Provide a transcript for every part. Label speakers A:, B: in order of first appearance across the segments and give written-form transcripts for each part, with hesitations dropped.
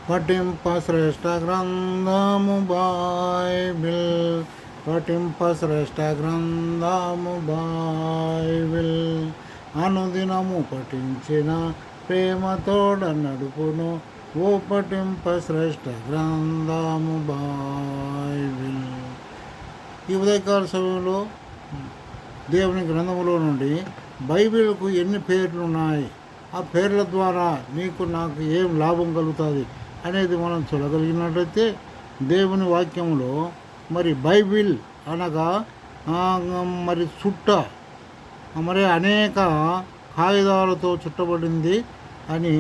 A: పఠింప శ్రేష్ఠ గ్రంథము బైబిల్, పఠింప శ్రేష్ఠ గ్రంథము బైబిల్. అనుదినము పఠించిన ప్రేమతోడ నడుపును, ఓ పఠింప శ్రేష్ఠ గ్రంథము బైబిల్. ఈ ఉదయకాల సమయంలో దేవుని గ్రంథములో నుండి బైబిల్కు ఎన్ని పేర్లు ఉన్నాయి, ఆ పేర్ల ద్వారా నీకు నాకు ఏం లాభం కలుగుతుంది అనేది మనం చూడగలిగినట్లయితే, దేవుని వాక్యంలో మరి బైబిల్ అనగా మరి మరి అనేక కాగితాలతో చుట్టబడింది అని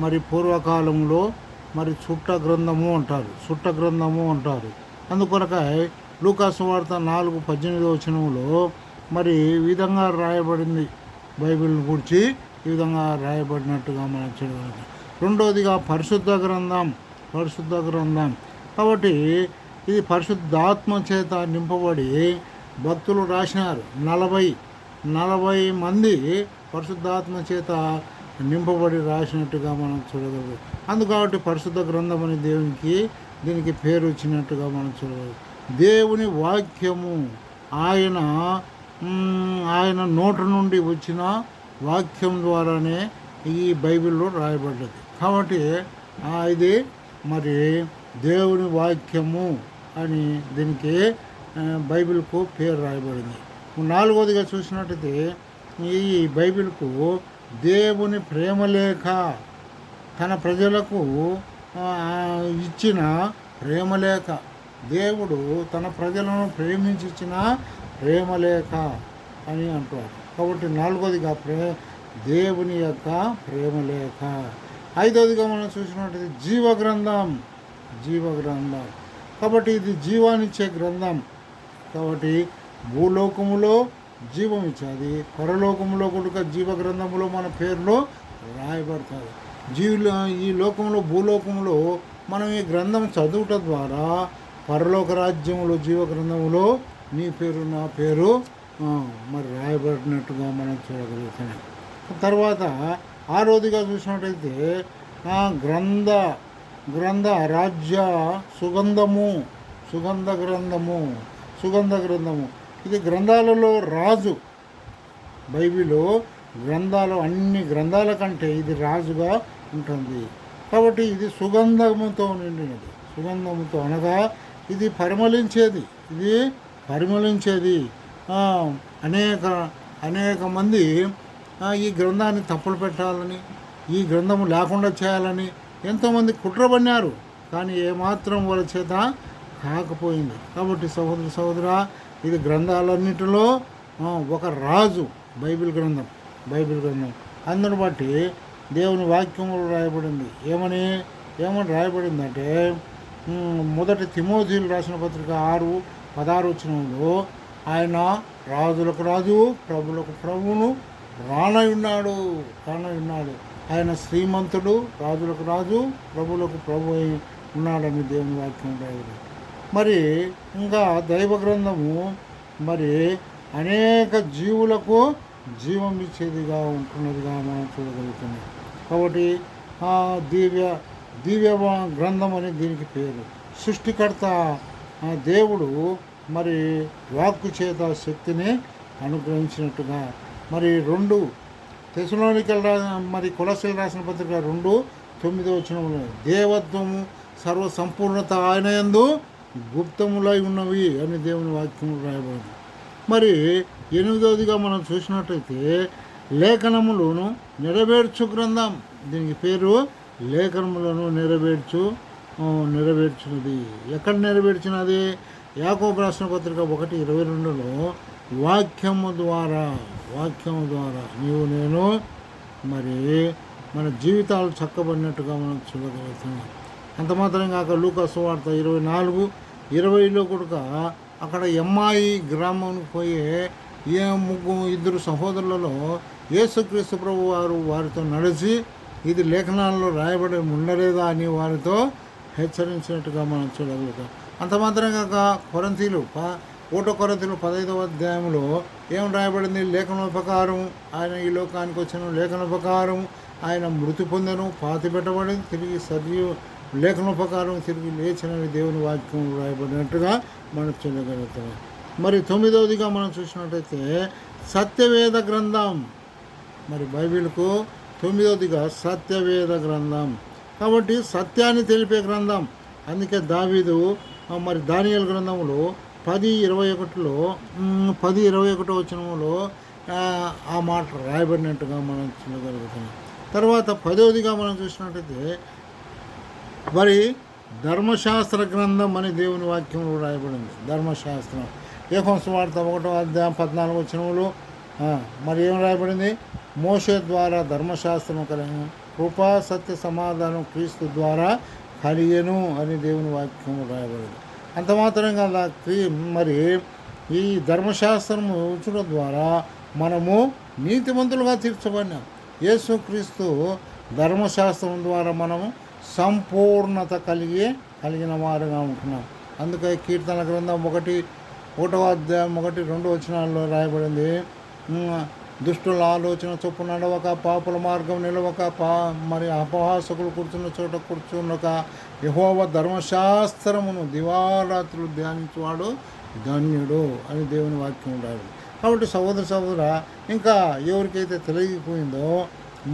A: మరి పూర్వకాలంలో మరి చుట్ట గ్రంథము అంటారు. అందుకొరకై లూకా సువార్త 4:18 మరి ఈ విధంగా రాయబడింది. బైబిల్ గురించి ఈ విధంగా రాయబడినట్టుగా మనం చూడగలం. రెండవదిగా పరిశుద్ధ గ్రంథం. కాబట్టి ఇది పరిశుద్ధాత్మ చేత నింపబడి భక్తులు రాసినారు. 40 మంది పరిశుద్ధాత్మ చేత నింపబడి రాసినట్టుగా మనం చూడగలం. అందుకాబట్టి పరిశుద్ధ గ్రంథం అని దీనికి పేరు వచ్చినట్టుగా మనం చూడగలం. దేవుని వాక్యము ఆయన నోటి నుండి వచ్చిన వాక్యం ద్వారానే ఈ బైబిల్లో రాయబడ్డది. కాబట్టి ఇది మరి దేవుని వాక్యము అని దీనికి బైబిల్కు పేరు రాయబడింది. నాలుగవదిగా చూసినట్టయితే ఈ బైబిల్కు దేవుని ప్రేమలేఖ, తన ప్రజలకు ఇచ్చిన ప్రేమలేఖ, దేవుడు తన ప్రజలను ప్రేమించి ఇచ్చిన ప్రేమలేఖ అని అంటారు. కాబట్టి నాలుగవదిగా దేవుని యొక్క ప్రేమలేఖ. ఐదవదిగా మనం చూసినట్టయితే జీవగ్రంథం. కాబట్టి ఇది జీవాన్నిచ్చే గ్రంథం. కాబట్టి భూలోకములో జీవం ఇచ్చేది, పరలోకములో కూడా జీవగ్రంథములో మన పేర్లు రాయబడతాయి. ఈ లోకంలో భూలోకంలో మనం ఈ గ్రంథం చదువుట ద్వారా పరలోక రాజ్యములో జీవగ్రంథములో నీ పేరు నా పేరు మరి రాయబడినట్టుగా మనం చూడగలుగుతున్నాం. తర్వాత ఆరోదిగా చూసినట్టయితే గ్రంథ రాజ్య సుగంధ గ్రంథము. ఇది గ్రంథాలలో రాజు. బైబిలు అన్ని గ్రంథాల కంటే ఇది రాజుగా ఉంటుంది. కాబట్టి ఇది సుగంధముతో నిండినది. సుగంధముతో అనగా ఇది పరిమళించేది. అనేక మంది ఈ గ్రంథాన్ని తప్పులు పెట్టాలని, ఈ గ్రంథము లేకుండా చేయాలని ఎంతోమంది కుట్రబన్నారు. కానీ ఏమాత్రం వాళ్ళ చేత కాకపోయింది. కాబట్టి సహోదరా, ఇది గ్రంథాలన్నిటిలో ఒక రాజు బైబిల్ గ్రంథం. అందును బట్టి దేవుని వాక్యములు రాయబడింది. ఏమని రాయబడిందంటే, మొదటి తిమోథీయులు రాసిన పత్రిక 6:16 ఆయన రాజులకు రాజు, ప్రభులకు ప్రభువును రానయున్నాడు. ఆయన శ్రీమంతుడు, రాజులకు రాజు, ప్రభులకు ప్రభు అయి ఉన్నాడని దేవుని వాక్యం రాయబడింది. మరి ఇంకా దైవ గ్రంథము మరి అనేక జీవులకు జీవం ఇచ్చేదిగా ఉంటున్నదిగా మనం చూడగలుగుతున్నాం. కాబట్టి దివ్య గ్రంథం అని దీనికి పేరు. సృష్టికర్త దేవుడు మరి వాక్కు చేత శక్తిని అనుగ్రహించినట్టుగా మరి 2 తెస్సలోనికలు మరి కొలస్సీలు రాసిన పత్రిక 2:9 దేవత్వము సర్వ సంపూర్ణత ఆయన యందు గుప్తములై ఉన్నవి అని దేవుని వాక్యములు రాయబడింది. మరి 8వదిగా మనం చూసినట్టయితే లేఖనములను నెరవేర్చు గ్రంథం. దీనికి పేరు లేఖనములను నెరవేర్చినది. ఎక్కడ నెరవేర్చినది? యాకోబు రాసిన పత్రిక 1:22 వాక్యము ద్వారా నీవు నేను మరి మన జీవితాలు చక్కబడినట్టుగా మనం చూడగలుగుతున్నాం. అంత మాత్రం కాక లూకా సువార్త 24:20 కూడా అక్కడ ఎమ్మాయి గ్రామానికి పోయే 2 సహోదరులలో యేసుక్రీస్తు ప్రభు వారితో నడిచి ఇది లేఖనాల్లో రాయబడి ఉండలేదా అని వారితో హెచ్చరించినట్టుగా మనం చూడగలుగుతాం. అంత మాత్రం కాక కొరింథీయులు 15వ అధ్యాయంలో ఏం రాయబడింది? లేఖన ప్రకారం ఆయన ఈ లోకానికి వచ్చిన లేఖన ప్రకారం ఆయన మృతి పొందెను, పాతి పెట్టబడి తిరిగి లేఖన ప్రకారం తిరిగి లేచినని దేవుని వాక్యం రాయబడినట్టుగా మనం చూడగలుగుతాం. మరి 9వదిగా మనం చూసినట్టయితే సత్యవేద గ్రంథం. మరి బైబిల్కు 9వదిగా సత్యవేద గ్రంథం. కాబట్టి సత్యాన్ని తెలిపే గ్రంథం. అందుకే దావీదు మరి దానియేలు గ్రంథంలో 10:21 వచనంలో ఆ మాట రాయబడినట్టుగా మనం చూడగలుగుతున్నాం. తర్వాత 10వదిగా మనం చూసినట్టయితే మరి ధర్మశాస్త్ర గ్రంథం అని దేవుని వాక్యంలో రాయబడింది. ధర్మశాస్త్రం యోహాను సువార్త 1:14 వచనంలో మరి ఏం రాయబడింది? మోషే ద్వారా ధర్మశాస్త్రం కలిగిన కృపా సత్య సమాధానం క్రీస్తు ద్వారా కలిగెను అని దేవుని వాక్యం రాయబడింది. అంత మాత్రం కదా, మరి ఈ ధర్మశాస్త్రము ఉంచడం ద్వారా మనము నీతిమంతులుగా తీర్చబడినాం. యేసుక్రీస్తు ధర్మశాస్త్రం ద్వారా మనము సంపూర్ణత కలిగిన వారుగా ఉంటున్నాం. అందుకే కీర్తన గ్రంథం 1:1-2 వచనాల్లో రాయబడింది, దుష్టుల ఆలోచన చొప్పు నడవక, పాపుల మార్గం నిలవక, మరి అపహాసకులు కూర్చున్న చోట కూర్చున్నక, యెహోవా ధర్మశాస్త్రమును దివారాత్రులు ధ్యానించువాడు ధన్యుడు అని దేవుని వాక్యం రాయబడింది. కాబట్టి సహోదర ఇంకా ఎవరికైతే తెలియకపోయిందో,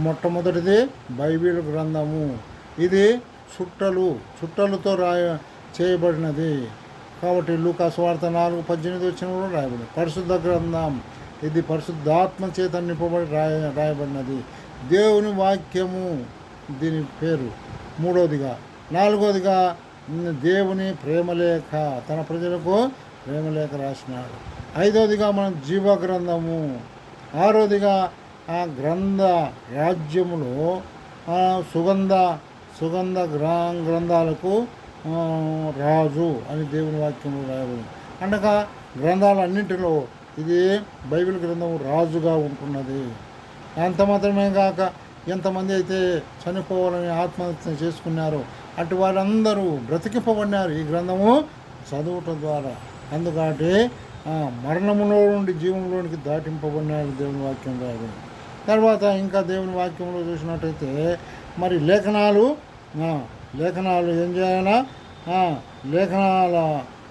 A: మొట్టమొదటిది బైబిల్ గ్రంథము. ఇది చుట్టలతో చేయబడినది. కాబట్టి లూకా సువార్త 4:18 వచనంలో రాయబడింది. పరిశుద్ధ గ్రంథం. ఇది పరిశుద్ధాత్మ చేత నింపబడి రాయబడినది. దేవుని వాక్యము దీని పేరు. 3వదిగా 4వదిగా దేవుని ప్రేమలేఖ, తన ప్రజలకు ప్రేమలేఖ రాసినాడు. 5వదిగా మనం జీవ గ్రంథము. 6వదిగా ఆ గ్రంథ రాజ్యములో సుగంధ గ్రంథాలకు రాజు అని దేవుని వాక్యంలో రాయబడింది. అనగా గ్రంథాలన్నింటిలో ఇది బైబిల్ గ్రంథం రాజుగా ఉంటున్నది. అంత మాత్రమే కాక ఎంతమంది అయితే చనిపోవాలని ఆత్మహత్య చేసుకున్నారో అటు వారందరూ బ్రతికింపబడినారు ఈ గ్రంథము చదవటం ద్వారా. అందుకని మరణములో నుండి జీవంలోనికి దాటింపబడినారు దేవుని వాక్యం రాయబడింది. తర్వాత ఇంకా దేవుని వాక్యంలో చూసినట్టయితే మరి లేఖనాలు ఏం చేయాలా? లేఖనాల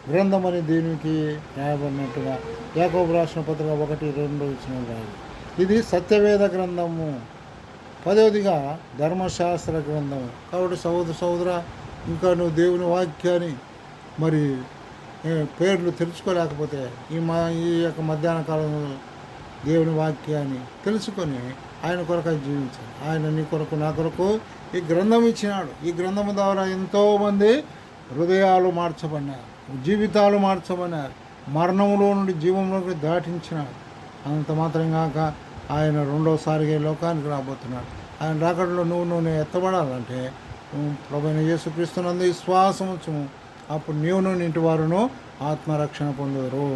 A: గ్రంథం అని దీనికి రాయబడినట్టుగా యాకోబు రాసిన పత్రిక 1:2 వచనం రాయబడింది. ఇది సత్యవేద గ్రంథము. 10వదిగా ధర్మశాస్త్ర గ్రంథము. కాబట్టి సహోదర ఇంకా నువ్వు దేవుని వాక్యాన్ని మరి పేర్లు తెలుసుకోలేకపోతే ఈ యొక్క మధ్యాహ్న కాలంలో దేవుని వాక్యాన్ని తెలుసుకొని ఆయన కొరకు జీవించాలి. ఆయన నీ కొరకు నా కొరకు ఈ గ్రంథం ఇచ్చినాడు. ఈ గ్రంథం ద్వారా ఎంతోమంది హృదయాలు మార్చబడినారు, జీవితాలు మార్చబడినారు, మరణంలో నుండి జీవంలోకి దాటించినాడు. అంత మాత్రం కాక ఆయన రెండోసారిగా లోకానికి రాబోతున్నాడు. ఆయన రాకడలో నువ్వు ఎత్తబడాలంటే ప్రభువైన యేసుక్రీస్తునందు విశ్వాసం ఉంచుము. అప్పుడు నీవును ఇంటి వారును ఆత్మరక్షణ పొందుదురు.